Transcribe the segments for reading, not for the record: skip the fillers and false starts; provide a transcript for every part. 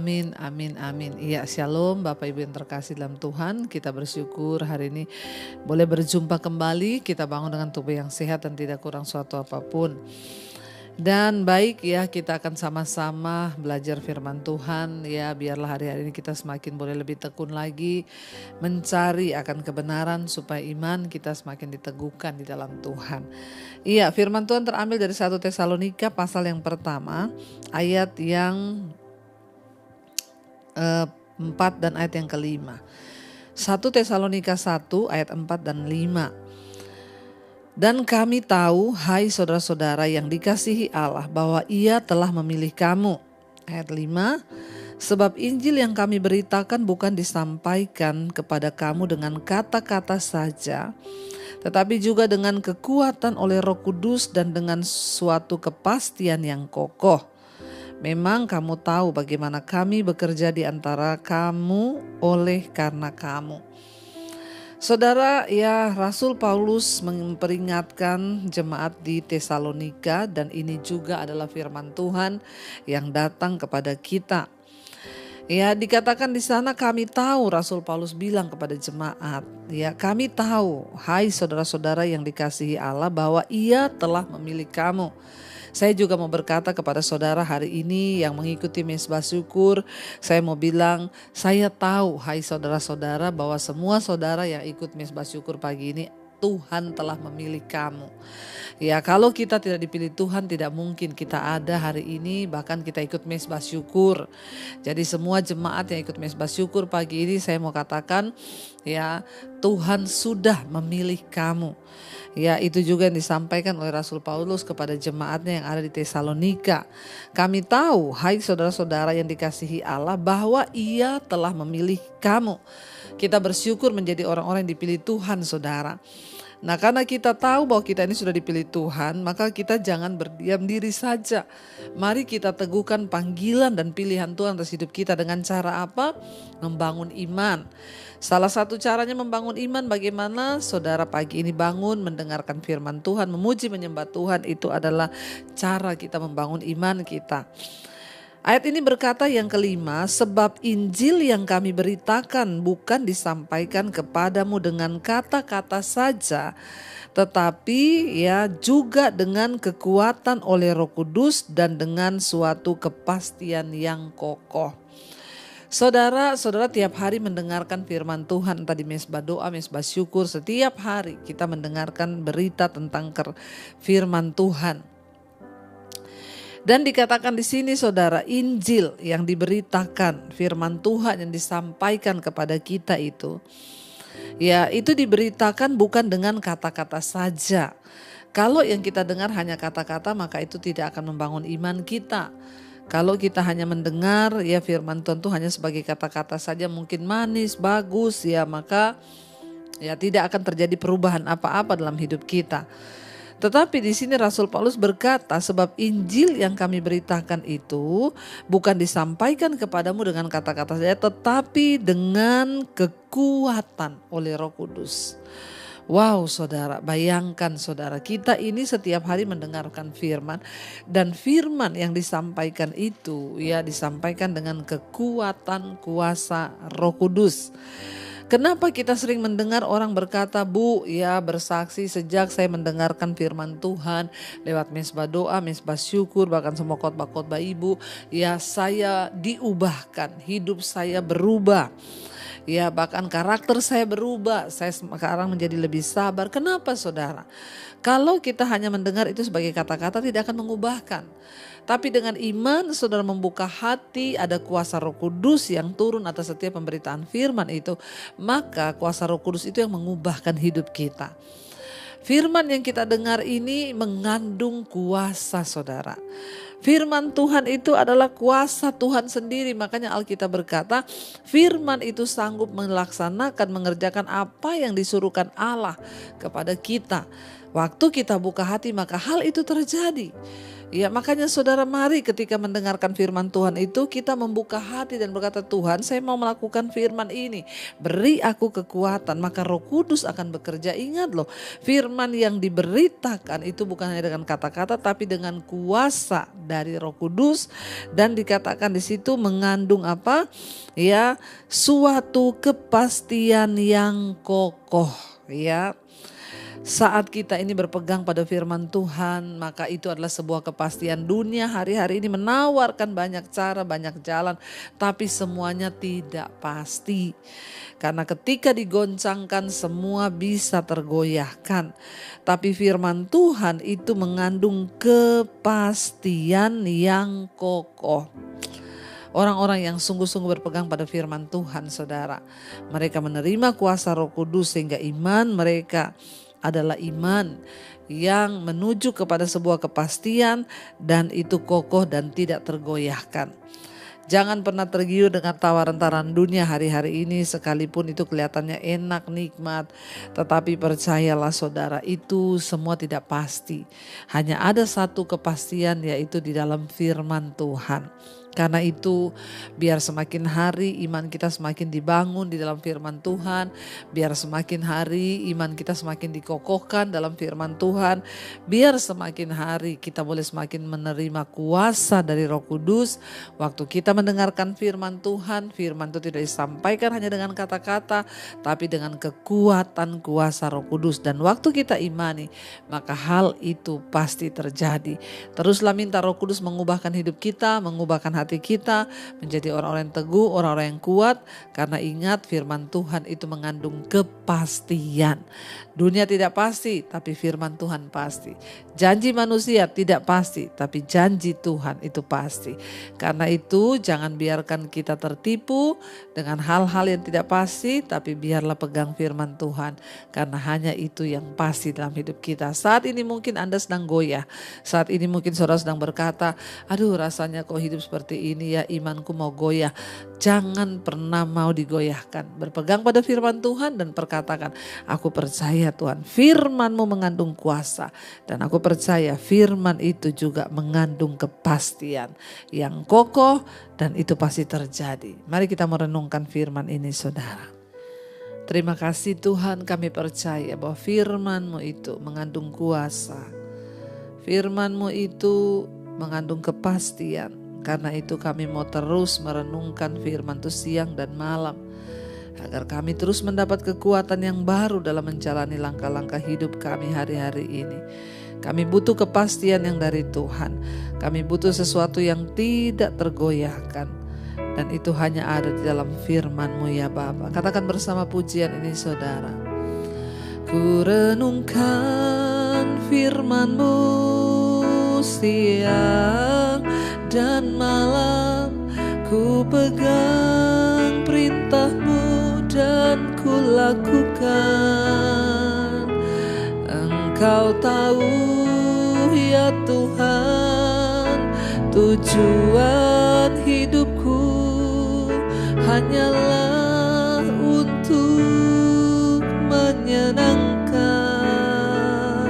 Amin, amin, amin. Iya, shalom Bapak Ibu yang terkasih dalam Tuhan. Kita bersyukur hari ini boleh berjumpa kembali. Kita bangun dengan tubuh yang sehat dan tidak kurang suatu apapun. Dan baik ya, kita akan sama-sama belajar firman Tuhan ya. Biarlah hari-hari ini kita semakin boleh lebih tekun lagi mencari akan kebenaran supaya iman kita semakin diteguhkan di dalam Tuhan. Iya, firman Tuhan terambil dari 1 Tesalonika pasal yang pertama ayat yang 4 dan ayat yang kelima. 1 Tesalonika 1 ayat 4 dan 5. Dan kami tahu, hai saudara-saudara yang dikasihi Allah, bahwa Ia telah memilih kamu. Ayat 5. Sebab Injil yang kami beritakan bukan disampaikan kepada kamu dengan kata-kata saja, tetapi juga dengan kekuatan oleh Roh Kudus dan dengan suatu kepastian yang kokoh. Memang kamu tahu bagaimana kami bekerja di antara kamu oleh karena kamu. Saudara, ya Rasul Paulus memperingatkan jemaat di Tesalonika dan ini juga adalah firman Tuhan yang datang kepada kita. Ya, dikatakan di sana kami tahu, Rasul Paulus bilang kepada jemaat, ya kami tahu, hai saudara-saudara yang dikasihi Allah, bahwa Ia telah memilih kamu. Saya juga mau berkata kepada saudara hari ini yang mengikuti Mezbah Syukur, saya mau bilang, saya tahu hai saudara-saudara bahwa semua saudara yang ikut Mezbah Syukur pagi ini, Tuhan telah memilih kamu. Ya, kalau kita tidak dipilih Tuhan, tidak mungkin kita ada hari ini, bahkan kita ikut Mezbah Syukur. Jadi semua jemaat yang ikut Mezbah Syukur pagi ini, saya mau katakan, ya Tuhan sudah memilih kamu. Ya, itu juga yang disampaikan oleh Rasul Paulus kepada jemaatnya yang ada di Tesalonika. Kami tahu, hai saudara-saudara yang dikasihi Allah, bahwa Ia telah memilih kamu. Kita bersyukur menjadi orang-orang yang dipilih Tuhan, saudara. Nah, karena kita tahu bahwa kita ini sudah dipilih Tuhan, maka kita jangan berdiam diri saja. Mari kita teguhkan panggilan dan pilihan Tuhan atas hidup kita dengan cara apa? Membangun iman. Salah satu caranya membangun iman bagaimana? Saudara pagi ini bangun mendengarkan firman Tuhan, memuji menyembah Tuhan, itu adalah cara kita membangun iman kita. Ayat ini berkata yang kelima, sebab Injil yang kami beritakan bukan disampaikan kepadamu dengan kata-kata saja, tetapi ya juga dengan kekuatan oleh Roh Kudus dan dengan suatu kepastian yang kokoh. Saudara tiap hari mendengarkan firman Tuhan, tadi mezbah doa, mezbah syukur, setiap hari kita mendengarkan berita tentang firman Tuhan. Dan dikatakan di sini saudara, Injil yang diberitakan, firman Tuhan yang disampaikan kepada kita itu, ya itu diberitakan bukan dengan kata-kata saja. Kalau yang kita dengar hanya kata-kata, maka itu tidak akan membangun iman kita. Kalau kita hanya mendengar ya firman Tuhan itu hanya sebagai kata-kata saja, mungkin manis, bagus ya, maka ya tidak akan terjadi perubahan apa-apa dalam hidup kita. Tetapi di sini Rasul Paulus berkata, sebab Injil yang kami beritakan itu bukan disampaikan kepadamu dengan kata-kata saja, tetapi dengan kekuatan oleh Roh Kudus. Wow saudara, bayangkan saudara, kita ini setiap hari mendengarkan firman, dan firman yang disampaikan itu ya disampaikan dengan kekuatan kuasa Roh Kudus. Kenapa kita sering mendengar orang berkata, Bu, ya bersaksi sejak saya mendengarkan firman Tuhan lewat mezbah doa, mezbah syukur, bahkan semua khotbah-khotbah ibu, ya saya diubahkan, hidup saya berubah. Ya bahkan karakter saya berubah, saya sekarang menjadi lebih sabar. Kenapa saudara? Kalau kita hanya mendengar itu sebagai kata-kata tidak akan mengubahkan. Tapi dengan iman saudara membuka hati, ada kuasa Roh Kudus yang turun atas setiap pemberitaan firman itu. Maka kuasa Roh Kudus itu yang mengubahkan hidup kita. Firman yang kita dengar ini mengandung kuasa saudara. Firman Tuhan itu adalah kuasa Tuhan sendiri. Makanya Alkitab berkata firman itu sanggup melaksanakan, mengerjakan apa yang disuruhkan Allah kepada kita. Waktu kita buka hati maka hal itu terjadi. Ya, makanya saudara, mari ketika mendengarkan firman Tuhan itu kita membuka hati dan berkata, Tuhan, saya mau melakukan firman ini. Beri aku kekuatan, maka Roh Kudus akan bekerja. Ingat loh, firman yang diberitakan itu bukan hanya dengan kata-kata tapi dengan kuasa dari Roh Kudus, dan dikatakan di situ mengandung apa? Ya, suatu kepastian yang kokoh, ya. Saat kita ini berpegang pada firman Tuhan, maka itu adalah sebuah kepastian. Dunia hari-hari ini menawarkan banyak cara, banyak jalan, tapi semuanya tidak pasti. Karena ketika digoncangkan semua bisa tergoyahkan. Tapi firman Tuhan itu mengandung kepastian yang kokoh. Orang-orang yang sungguh-sungguh berpegang pada firman Tuhan, saudara, mereka menerima kuasa Roh Kudus sehingga iman mereka adalah iman yang menuju kepada sebuah kepastian, dan itu kokoh dan tidak tergoyahkan. Jangan pernah tergiur dengan tawaran-tawaran dunia hari-hari ini, sekalipun itu kelihatannya enak, nikmat. Tetapi percayalah saudara, itu semua tidak pasti. Hanya ada satu kepastian, yaitu di dalam firman Tuhan. Karena itu biar semakin hari iman kita semakin dibangun di dalam firman Tuhan. Biar semakin hari iman kita semakin dikokohkan dalam firman Tuhan. Biar semakin hari kita boleh semakin menerima kuasa dari Roh Kudus. Waktu kita mendengarkan firman Tuhan, firman itu tidak disampaikan hanya dengan kata-kata, tapi dengan kekuatan kuasa Roh Kudus. Dan waktu kita imani, maka hal itu pasti terjadi. Teruslah minta Roh Kudus mengubahkan hidup kita, mengubahkan hati kita menjadi orang-orang yang teguh, orang-orang yang kuat. Karena ingat, firman Tuhan itu mengandung kepastian. Dunia tidak pasti, tapi firman Tuhan pasti. Janji manusia tidak pasti, tapi janji Tuhan itu pasti. Karena itu jangan biarkan kita tertipu dengan hal-hal yang tidak pasti, tapi biarlah pegang firman Tuhan. Karena hanya itu yang pasti dalam hidup kita. Saat ini mungkin Anda sedang goyah. Saat ini mungkin saudara sedang berkata, aduh rasanya kok hidup seperti ini ya, imanku mau goyah. Jangan pernah mau digoyahkan. Berpegang pada firman Tuhan dan perkatakan, aku percaya Tuhan, firman-Mu mengandung kuasa. Dan aku percaya firman itu juga mengandung kepastian yang kokoh, dan itu pasti terjadi. Mari kita merenungkan firman ini, saudara. Terima kasih Tuhan, kami percaya bahwa firman-Mu itu mengandung kuasa. Firman-Mu itu mengandung kepastian. Karena itu kami mau terus merenungkan firman itu siang dan malam. Agar kami terus mendapat kekuatan yang baru dalam menjalani langkah-langkah hidup kami hari-hari ini. Kami butuh kepastian yang dari Tuhan. Kami butuh sesuatu yang tidak tergoyahkan. Dan itu hanya ada di dalam firman-Mu ya Bapa. Katakan bersama pujian ini saudara. Ku renungkan firman-Mu siang dan malam. Ku pegang perintah-Mu dan ku lakukan. Engkau tahu ya Tuhan, tujuan hidupku hanyalah untuk menyenangkan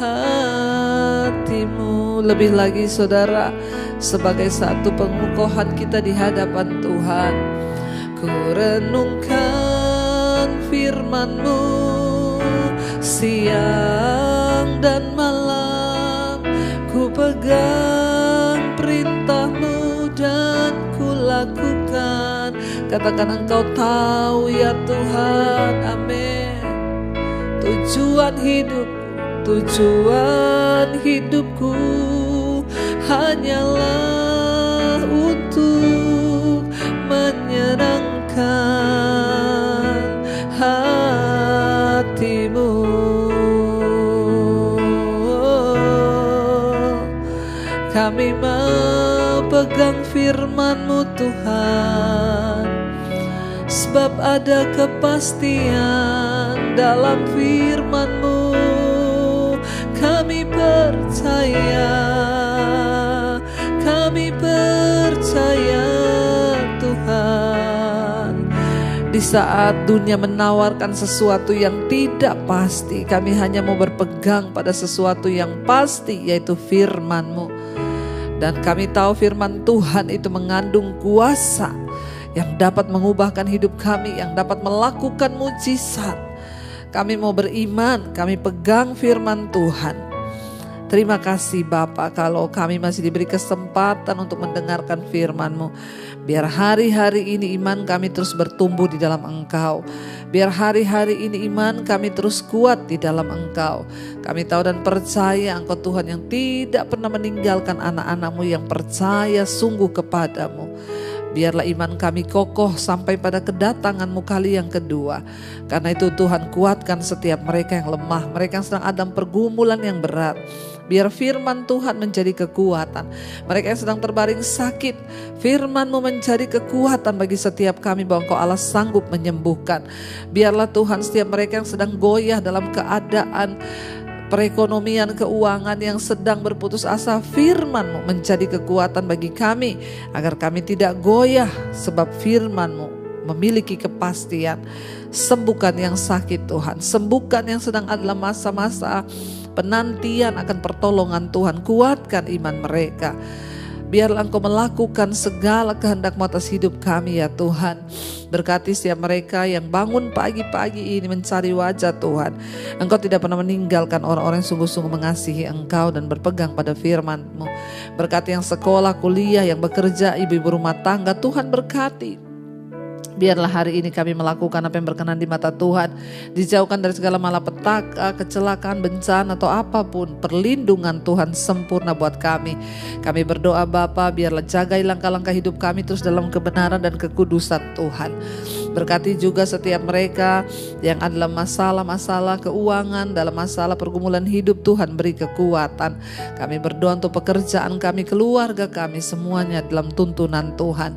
hati-Mu. Lebih lagi saudara, sebagai satu pengukuhan kita di hadapan Tuhan, ku renungkan firman-Mu siang dan malam. Ku pegang perintah-Mu dan ku lakukan. Katakan engkau tahu ya Tuhan, amin. Tujuan hidupku hanyalah untuk menyenangkan hati-Mu. Kami mau pegang firman-Mu Tuhan, sebab ada kepastian dalam firman-Mu. Kami percaya Tuhan, di saat dunia menawarkan sesuatu yang tidak pasti, kami hanya mau berpegang pada sesuatu yang pasti, yaitu firman-Mu. Dan kami tahu firman Tuhan itu mengandung kuasa yang dapat mengubahkan hidup kami, yang dapat melakukan mujizat. Kami mau beriman, kami pegang firman Tuhan. Terima kasih Bapa kalau kami masih diberi kesempatan untuk mendengarkan firman-Mu. Biar hari-hari ini iman kami terus bertumbuh di dalam Engkau. Biar hari-hari ini iman kami terus kuat di dalam Engkau. Kami tahu dan percaya Engkau Tuhan yang tidak pernah meninggalkan anak-anak-Mu yang percaya sungguh kepadamu. Biarlah iman kami kokoh sampai pada kedatangan-Mu kali yang kedua. Karena itu Tuhan, kuatkan setiap mereka yang lemah, mereka yang sedang ada pergumulan yang berat. Biar firman Tuhan menjadi kekuatan. Mereka yang sedang terbaring sakit, firman-Mu menjadi kekuatan bagi setiap kami bahwa Engkau Allah sanggup menyembuhkan. Biarlah Tuhan setiap mereka yang sedang goyah dalam keadaan perekonomian, keuangan yang sedang berputus asa, firman-Mu menjadi kekuatan bagi kami agar kami tidak goyah, sebab firman-Mu memiliki kepastian. Sembuhkan yang sakit Tuhan, sembuhkan yang sedang adalah masa-masa penantian akan pertolongan Tuhan. Kuatkan iman mereka. Biarlah Engkau melakukan segala kehendak-Mu atas hidup kami ya Tuhan. Berkati setiap mereka yang bangun pagi-pagi ini mencari wajah Tuhan. Engkau tidak pernah meninggalkan orang-orang yang sungguh-sungguh mengasihi Engkau dan berpegang pada firman-Mu. Berkati yang sekolah, kuliah, yang bekerja, ibu-ibu rumah tangga, Tuhan berkati. Biarlah hari ini kami melakukan apa yang berkenan di mata Tuhan. Dijauhkan dari segala malapetaka, kecelakaan, bencana atau apapun. Perlindungan Tuhan sempurna buat kami. Kami berdoa Bapa, biarlah jagai langkah-langkah hidup kami terus dalam kebenaran dan kekudusan Tuhan. Berkati juga setiap mereka yang adalah masalah-masalah keuangan, dalam masalah pergumulan hidup, Tuhan beri kekuatan. Kami berdoa untuk pekerjaan kami, keluarga kami, semuanya dalam tuntunan Tuhan.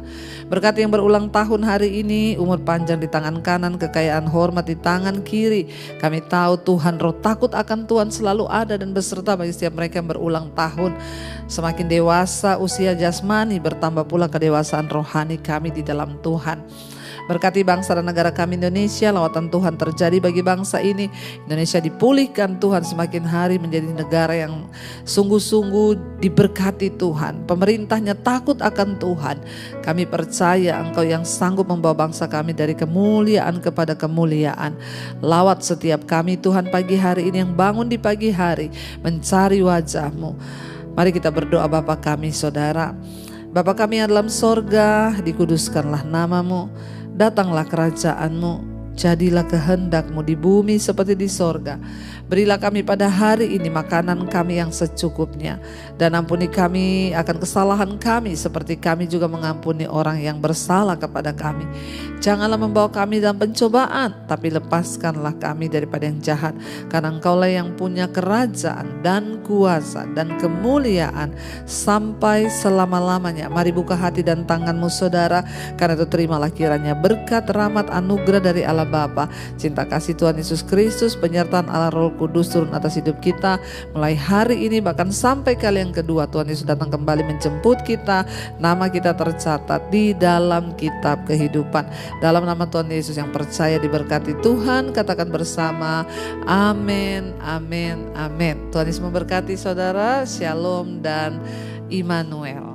Berkati yang berulang tahun hari ini, umur panjang di tangan kanan, kekayaan hormat di tangan kiri. Kami tahu Tuhan, roh takut akan Tuhan selalu ada dan beserta bagi setiap mereka yang berulang tahun. Semakin dewasa usia jasmani, bertambah pula kedewasaan rohani kami di dalam Tuhan. Berkati bangsa dan negara kami Indonesia, lawatan Tuhan terjadi bagi bangsa ini. Indonesia dipulihkan Tuhan, semakin hari menjadi negara yang sungguh-sungguh diberkati Tuhan. Pemerintahnya takut akan Tuhan. Kami percaya Engkau yang sanggup membawa bangsa kami dari kemuliaan kepada kemuliaan. Lawat setiap kami Tuhan pagi hari ini yang bangun di pagi hari mencari wajah-Mu. Mari kita berdoa Bapa kami saudara. Bapa kami yang dalam sorga, dikuduskanlah nama-Mu. Datanglah kerajaan-Mu, jadilah kehendak-Mu di bumi seperti di sorga. Berilah kami pada hari ini makanan kami yang secukupnya. Dan ampuni kami akan kesalahan kami seperti kami juga mengampuni orang yang bersalah kepada kami. Janganlah membawa kami dalam pencobaan, tapi lepaskanlah kami daripada yang jahat. Karena Engkaulah yang punya kerajaan dan kuasa dan kemuliaan sampai selama-lamanya. Mari buka hati dan tanganmu saudara. Karena itu terimalah kiranya berkat, rahmat, anugerah dari Allah Bapa, cinta kasih Tuhan Yesus Kristus, penyertaan Allah Roh Kudus turun atas hidup kita mulai hari ini bahkan sampai kali yang kedua Tuhan Yesus datang kembali menjemput kita. Nama kita tercatat di dalam kitab kehidupan. Dalam nama Tuhan Yesus yang percaya diberkati Tuhan, katakan bersama amin, amin, amin. Tuhan Yesus memberkati saudara. Shalom dan Immanuel.